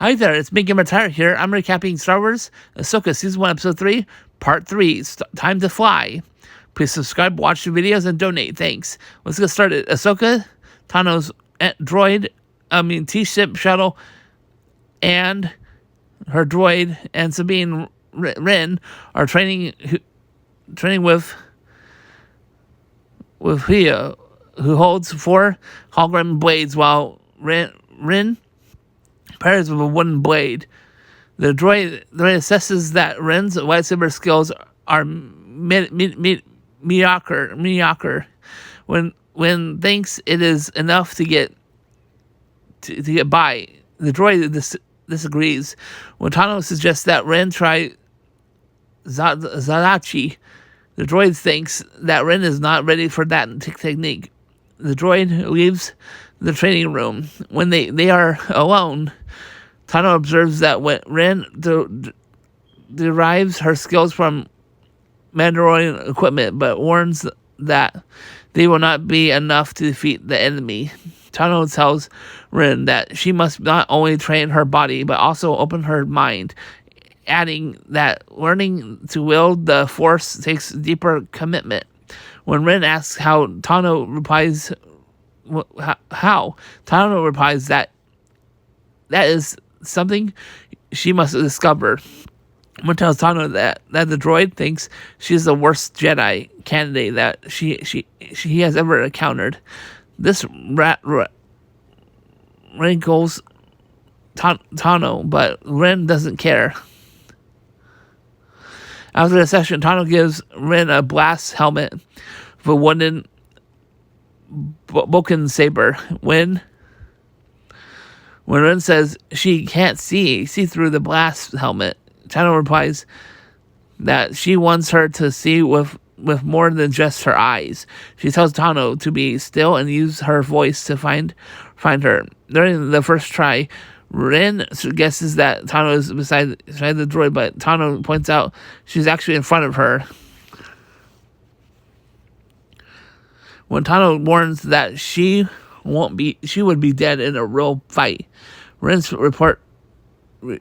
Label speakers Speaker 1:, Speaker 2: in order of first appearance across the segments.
Speaker 1: Hi there, it's me, Gamer Tire here. I'm recapping Star Wars Ahsoka Season 1, Episode 3, Part 3, Time to Fly. Please subscribe, watch the videos, and donate. Thanks. Let's get started. Ahsoka, Tano's T-ship shuttle, and her droid, and Sabine Wren are training with Hia, who holds 4 hologram blades, while Wren pairs with a wooden blade. The droid assesses that Ren's lightsaber skills are mediocre. When thinks it is enough to get by, the droid disagrees. When Tano suggests that Ren try Zadachi, the droid thinks that Ren is not ready for that technique. The droid leaves the training room. When they are alone, Tano observes that when Ren derives her skills from Mandalorian equipment, but warns that they will not be enough to defeat the enemy. Tano tells Ren that she must not only train her body, but also open her mind, adding that learning to wield the Force takes deeper commitment. When Ren asks how, Tano replies that is something she must discover. One tells Tano that the droid thinks she's the worst Jedi candidate that she has ever encountered. This rankles Tano, but Ren doesn't care. After the session, Tano gives Ren a blast helmet with a wooden Boken saber. When Ren says she can't see through the blast helmet, Tano replies that she wants her to see with more than just her eyes. She tells Tano to be still and use her voice to find her. During the first try, Ren guesses that Tano is beside the droid, but Tano points out she's actually in front of her. When Tano warns that she would be dead in a real fight, Ren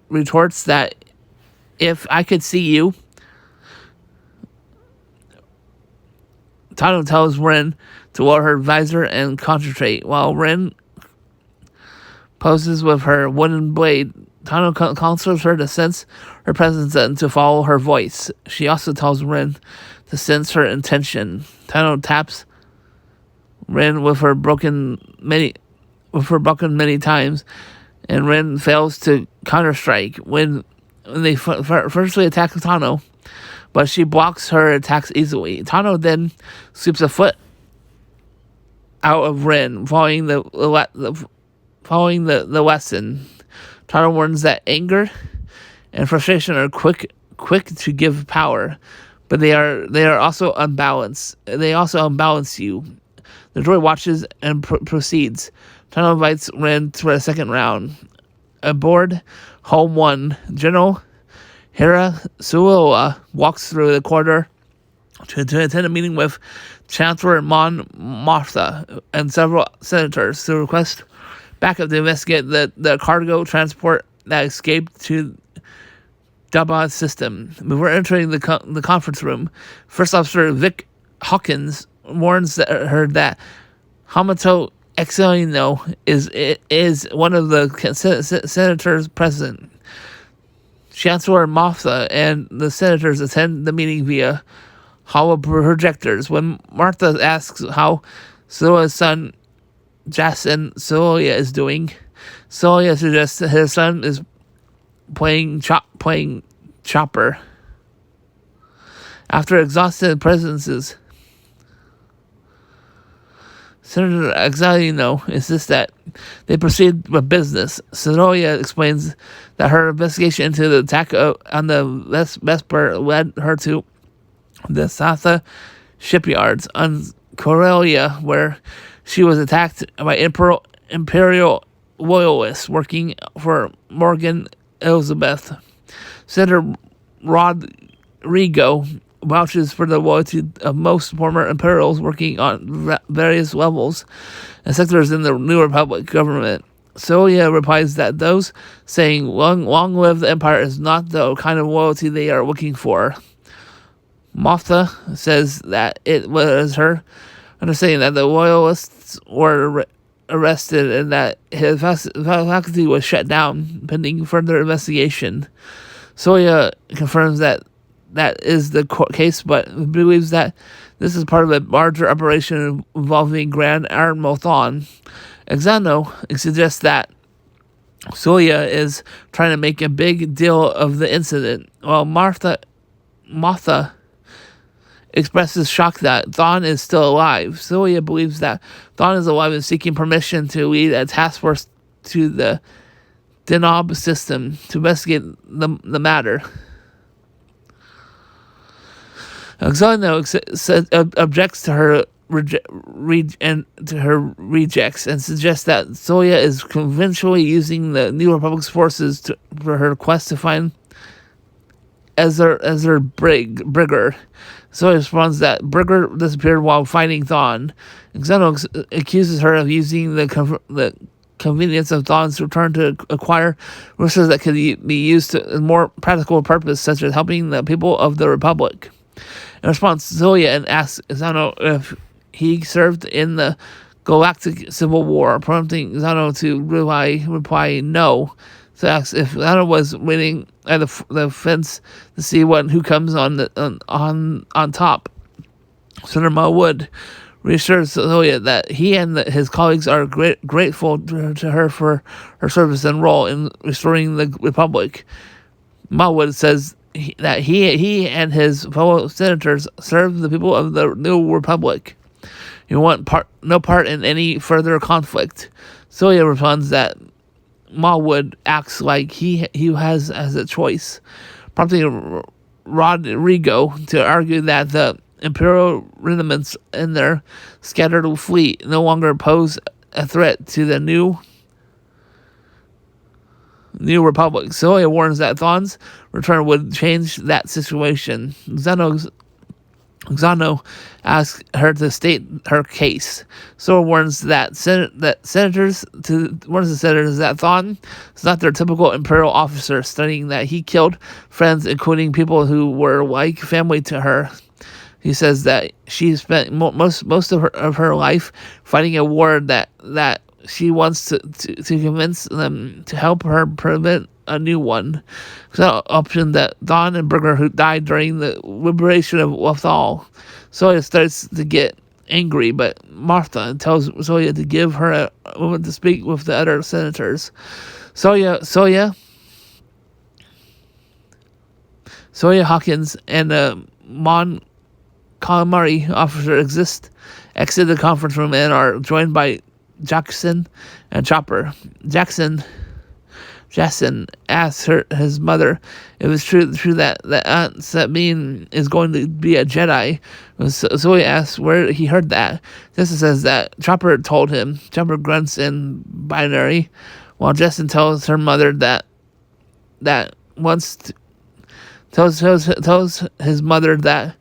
Speaker 1: retorts that if I could see you. Tano tells Ren to lower her visor and concentrate. While Ren poses with her wooden blade, Tano counsels her to sense her presence and to follow her voice. She also tells Ren to sense her intention. Tano taps Ren with her broken many times, and Ren fails to counter-strike when they firstly attack Tano, but she blocks her attacks easily. Tano then sweeps a foot out of Ren, following the lesson. Tano warns that anger and frustration are quick to give power, but they are also unbalanced. They also unbalance you. The droid watches and proceeds. Tano invites Ren for a second round. Aboard Home 1, General Hera Suola walks through the corridor to attend a meeting with Chancellor Mon Mothma and several senators to request backup to investigate the cargo transport that escaped to Daba's system. Before entering the conference room, First Officer Vic Hawkins warns her that Hamato Excelino is one of the senators present. Chancellor Mothma and the senators attend the meeting via holo projectors. When Martha asks how Sola's son Jason Solia is doing, Solia suggests that his son is playing chopper. After exhausted presences, Senator Exalino insists that they proceed with business. Sonoya explains that her investigation into the attack on the Vesper led her to the Satha shipyards on Corellia, where she was attacked by Imperial loyalists working for Morgan Elizabeth. Senator Rodrigo vouches for the loyalty of most former Imperials working on various levels and sectors in the New Republic government. Soya replies that those saying long live the Empire is not the kind of loyalty they are looking for. Motha says that it was her understanding that the loyalists were arrested and that his faculty was shut down pending further investigation. Soya confirms that that is the case, but believes that this is part of a larger operation involving Grand Admiral Thrawn. Exano suggests that Soya is trying to make a big deal of the incident, while Motha expresses shock that Thrawn is still alive. Soya believes that Thrawn is alive and seeking permission to lead a task force to the Denob system to investigate the matter. Exano objects to her rejects and suggests that Soya is conventionally using the New Republic's forces for her quest to find Ezra Brigger. Soya responds that Brigger disappeared while fighting Thrawn. Xeno accuses her of using the convenience of Thrawn's return to acquire resources that could be used to a more practical purpose, such as helping the people of the Republic. In response, Zoya and asks Xano if he served in the Galactic Civil War, prompting Xano to reply no. So asks if Xano was waiting at the fence to see who comes on top. Senator Ma Wood reassures Zoya that he and his colleagues are grateful to her for her service and role in restoring the Republic. Ma Wood says that he and his fellow senators serve the people of the new Republic. He want no part in any further conflict. Soya responds that Mawood acts like he has as a choice, prompting Rodrigo to argue that the Imperial regiments in their scattered fleet no longer pose a threat to the new Republic. Soya warns that Thrawn's return would change that situation. Xano asks her to state her case. Soya warns the senators that Thrawn is not their typical Imperial officer, stating that he killed friends, including people who were like family to her. He says that she spent most of her life fighting a war that she wants to convince them to help her prevent a new one. So option that Thrawn and Brigger, who died during the liberation of Lothal. Soya starts to get angry, but Martha tells Soya to give her a moment to speak with the other senators. Soya Hawkins and Mon Calamari officer exit the conference room and are joined by Jackson and Chopper. Jackson asks his mother if it's true that Aunt Sabine is going to be a Jedi. So he asks where he heard that. Jackson says that Chopper told him. Chopper grunts in binary, while Jackson tells her mother that tells his mother that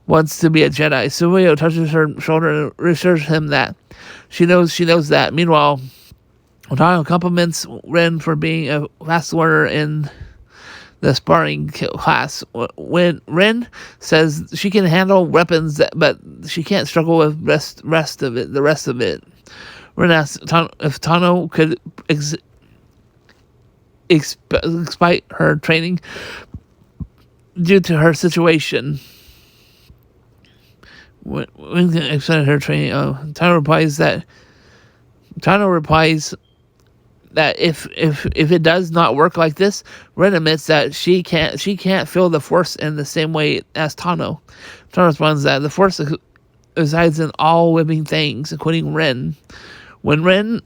Speaker 1: wants to be a Jedi. Suyo touches her shoulder and reassures him that she knows that. Meanwhile, Otano compliments Ren for being a fast learner in the sparring class. When Ren says she can handle weapons, but she can't struggle with the rest of it. Ren asks if Tano could expite her training due to her situation. When excited her training, Tano replies that if it does not work like this, Ren admits that she can't feel the Force in the same way as Tano. Tano responds that the Force resides in all living things, including Ren. When Ren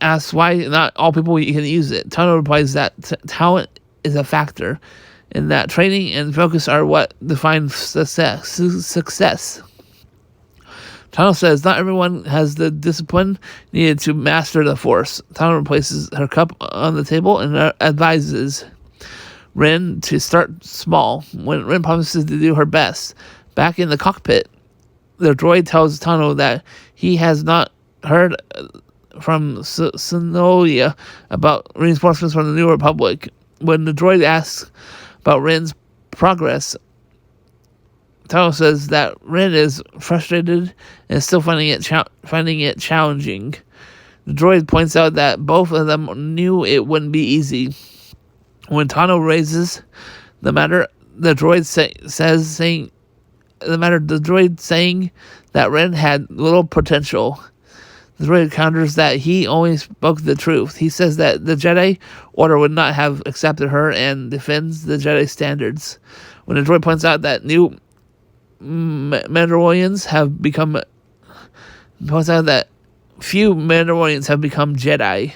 Speaker 1: asks why not all people can use it, Tano replies that talent is a factor, and that training and focus are what define success. Tano says not everyone has the discipline needed to master the Force. Tano places her cup on the table and advises Ren to start small. When Ren promises to do her best, back in the cockpit, the droid tells Tano that he has not heard Sonoya about reinforcements from the New Republic. When the droid asks about Ren's progress, Tano says that Ren is frustrated and is still finding it challenging. The droid points out that both of them knew it wouldn't be easy. When Tano raises the matter, the droid saying that Ren had little potential. The droid counters that he only spoke the truth. He says that the Jedi Order would not have accepted her and defends the Jedi standards. When the droid points out that new Mandalorians have become, points out that few Mandalorians have become Jedi.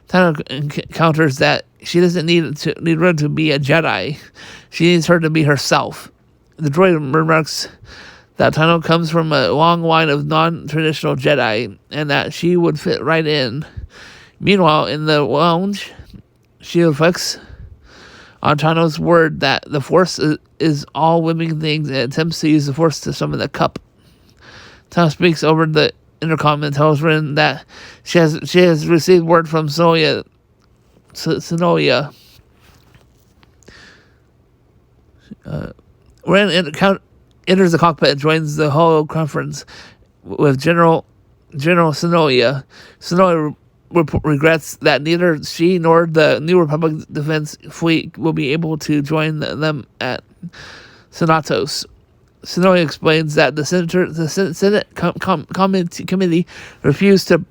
Speaker 1: Tano counters that she doesn't need Ren to be a Jedi. She needs her to be herself. The droid remarks that Tano comes from a long line of non-traditional Jedi, and that she would fit right in. Meanwhile, in the lounge, she reflects on Tano's word that the Force is all living things and attempts to use the Force to summon the cup. Tano speaks over the intercom and tells Ren that she has received word from Sonoya. Ren enters the cockpit and joins the holo conference with General Sonoya. Sonoya regrets that neither she nor the New Republic Defense Fleet will be able to join them at Senatos. Sonoya explains that the Senate committee refused to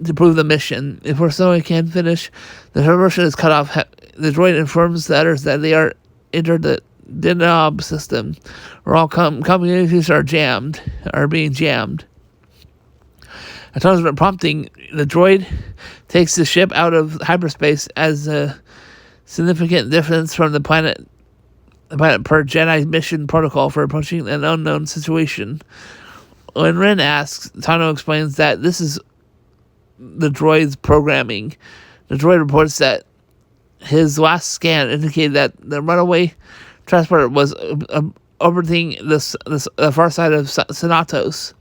Speaker 1: approve the mission. If Sonoya can't finish, the mission is cut off. The droid informs the others that they are entered the Denob system, where all communities are being jammed. At times, prompting, the droid takes the ship out of hyperspace as a significant difference from the planet per Jedi mission protocol for approaching an unknown situation. When Ren asks, Tano explains that this is the droid's programming. The droid reports that his last scan indicated that the runaway transporter was orbiting the far side of Senatos.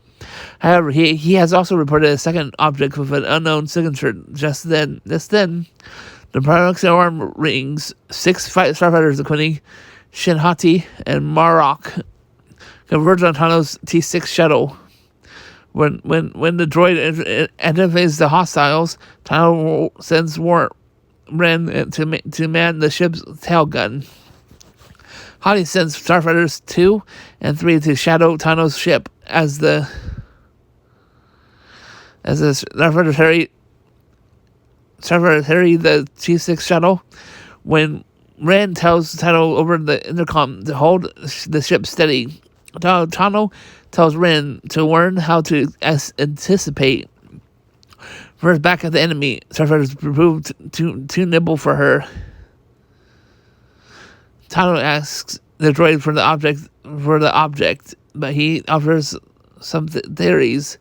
Speaker 1: However, he has also reported a second object with an unknown signature. Just then, the proxy alarm rings. 6 starfighters, including Shinhati and Marok, converge on Tano's T6 shuttle. When the droid identifies the hostiles, Tano sends Ren to man the ship's tail gun. Hati sends starfighters 2 and 3 to shadow Tano's ship as the starfighters harry the T6 shuttle. When Ren tells Tano over the intercom to hold the ship steady, Tano tells Ren to learn how to anticipate. First, back at the enemy, starfighters proved too nimble for her. Tano asks the droid for the object, but he offers some theories.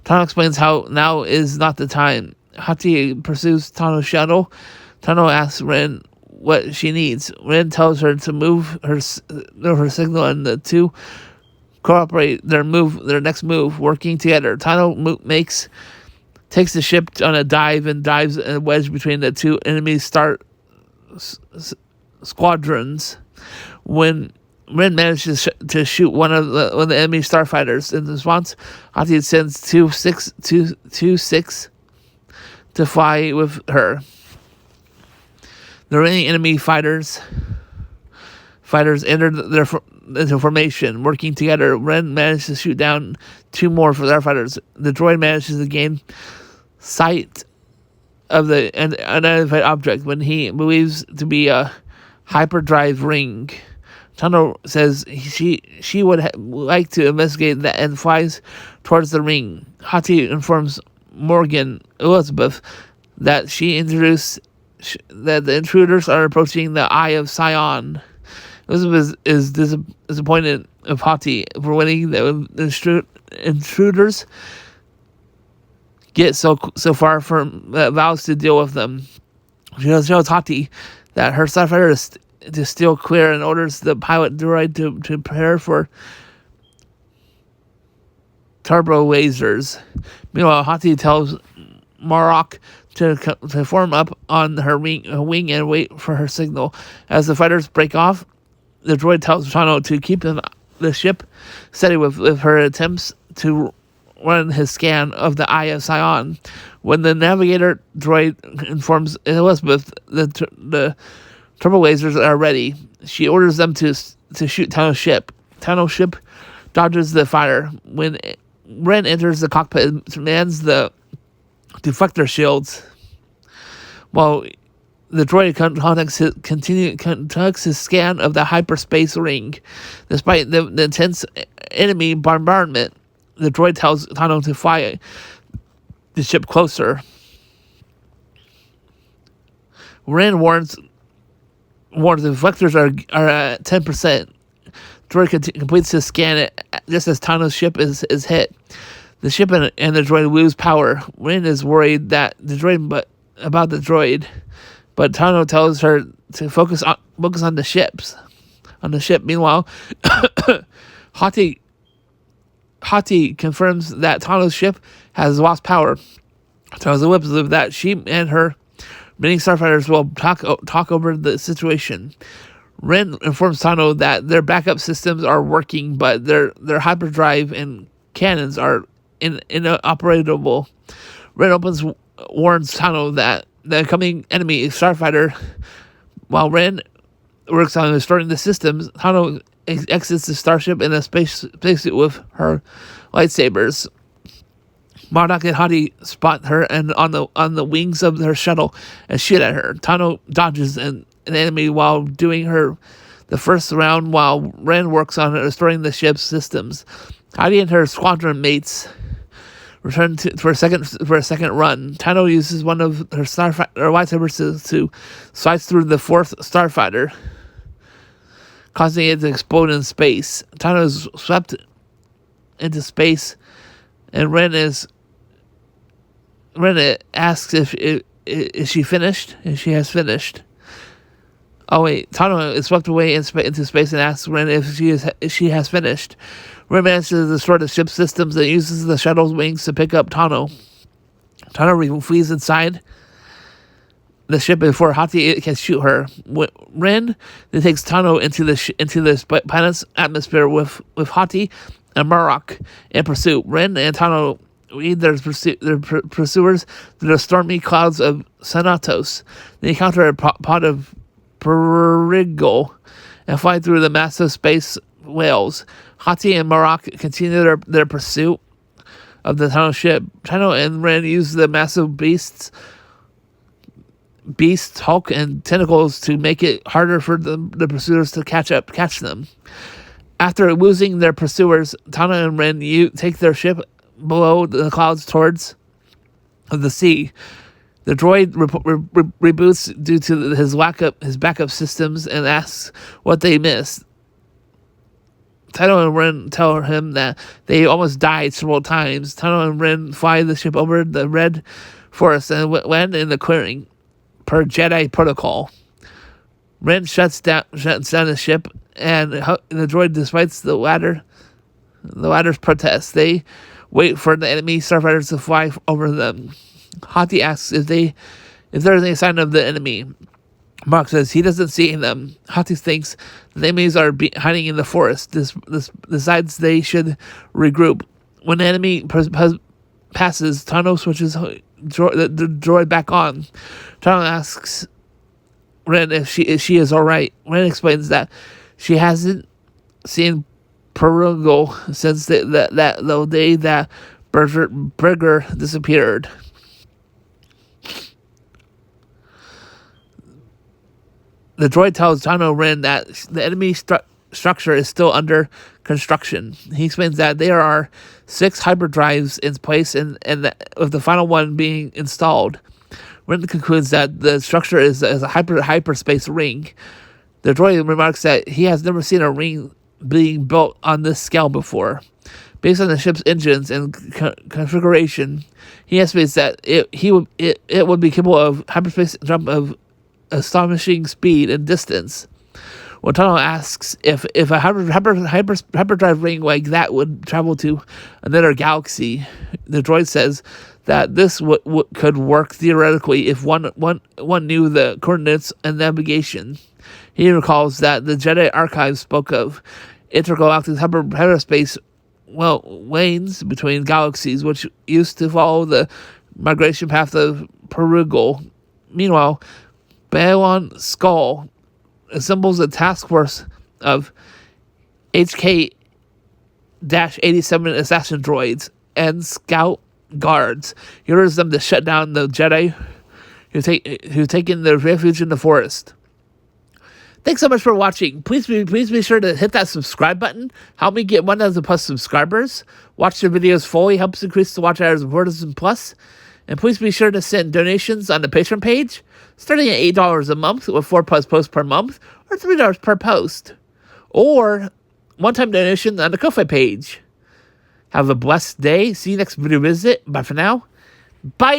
Speaker 1: Tano explains how now is not the time. Hati pursues Tano's shuttle. Tano asks Ren what she needs. Ren tells her to move her signal, and the two cooperate their next move, working together. Tano takes the ship on a dive and dives a wedge between the two enemy squadrons. When Ren manages to shoot one of the enemy starfighters, in response, Hati sends 2-6 to fly with her. The remaining enemy fighters entered into formation, working together. Ren managed to shoot down 2 more for their fighters. The droid manages to gain sight of the unidentified object when he believes to be a hyperdrive ring. Tano says she would like to investigate that and flies towards the ring. Hati informs Morgan Elizabeth that that the intruders are approaching the Eye of Sion. Elizabeth is disappointed of Hati for winning. The intruders get so far from vows to deal with them. She tells Hati that her starfighter is to steal clear and orders the pilot droid to prepare for turbo lasers. Meanwhile, Hati tells Marok to form up on her wing and wait for her signal. As the fighters break off, the droid tells Tano to keep the ship steady with her attempts to run his scan of the Eye of Sion. When the navigator droid informs Elizabeth the turbo lasers are ready, she orders them to shoot Tano's ship. Tano's ship dodges the fire. When Ren enters the cockpit and mans the deflector shields, while the droid conducts his scan of the hyperspace ring. Despite the intense enemy bombardment, the droid tells Tano to fly the ship closer. Ren warns the deflectors are at 10%. Droid completes his scan just as Tano's ship is hit. The ship and the droid lose power. Ren is worried about the droid, but Tano tells her to focus on the ship. Meanwhile, Hati confirms that Tano's ship has lost power. Tells Elizabeth that she and her many starfighters will talk over the situation. Ren informs Tano that their backup systems are working, but their hyperdrive and cannons are inoperable. Ren warns Tano that the coming enemy starfighter. While Ren works on restoring the systems, Tano exits the starship in a spacesuit with her lightsabers. Mardock and Hati spot her and on the wings of her shuttle and shoot at her. Tano dodges an enemy while doing the first round, while Ren works on restoring the ship's systems. Hati and her squadron mates return for a second run. Tano uses one of her lightsabers to slice through the fourth starfighter, causing it to explode in space. Tano is swept into space, and Ren asks if she finished, and she has finished. Oh wait, Tano is swept away into space and asks Ren if she has finished. Ren manages to destroy the ship's systems and uses the shuttle's wings to pick up Tano. Tano flees inside the ship before Hati can shoot her. Ren then takes Tano into the planet's atmosphere with Hati and Marok in pursuit. Ren and Tano lead their pursuers through the stormy clouds of Sanatos. They encounter a pod of Perigal and fly through the massive space whales. Hati and Marok continue their pursuit of the Tano ship. Tano and Ren use the massive beasts, hulk, and tentacles to make it harder for the pursuers to catch them. After losing their pursuers, Tano and Ren take their ship below the clouds towards the sea. The droid reboots due to his backup systems and asks what they missed. Tano and Ren tell him that they almost died several times. Tano and Ren fly the ship over the red forest and land in the clearing, per Jedi protocol. Ren shuts down the ship, and the droid, despite the latter's protests, they wait for the enemy starfighters to fly over them. Hati asks if there's any sign of the enemy. Mark says he doesn't see them. Hati thinks the enemies are hiding in the forest. This decides they should regroup. When the enemy passes, Tano switches the droid back on. Tano asks Ren if she is alright. Ren explains that she hasn't seen Perigal since the day that Berger disappeared. The droid tells Tano and Ren that the enemy structure is still under construction. He explains that there are 6 hyperdrives in place and with the final one being installed. Ren concludes that the structure is a hyperspace ring. The droid remarks that he has never seen a ring being built on this scale before. Based on the ship's engines and configuration, he estimates that it would be capable of hyperspace jump of astonishing speed and distance. When Tano asks if a hyperdrive ring like that would travel to another galaxy, the droid says that this could work theoretically if one knew the coordinates and navigation. He recalls that the Jedi Archive spoke of intergalactic hyperspace lanes between galaxies, which used to follow the migration path of Perigal. Meanwhile, Balon Skull assembles a task force of HK-87 assassin droids and scout guards. He orders them to shut down the Jedi who've taken their refuge in the forest. Thanks so much for watching. Please be sure to hit that subscribe button. Help me get 1,000 plus subscribers. Watch the videos fully. Helps increase the watch hours of 4,000 plus. And please be sure to send donations on the Patreon page, starting at $8 a month with 4+ posts per month, or $3 per post. Or one-time donation on the Ko-Fi page. Have a blessed day. See you next video visit. Bye for now. Bye!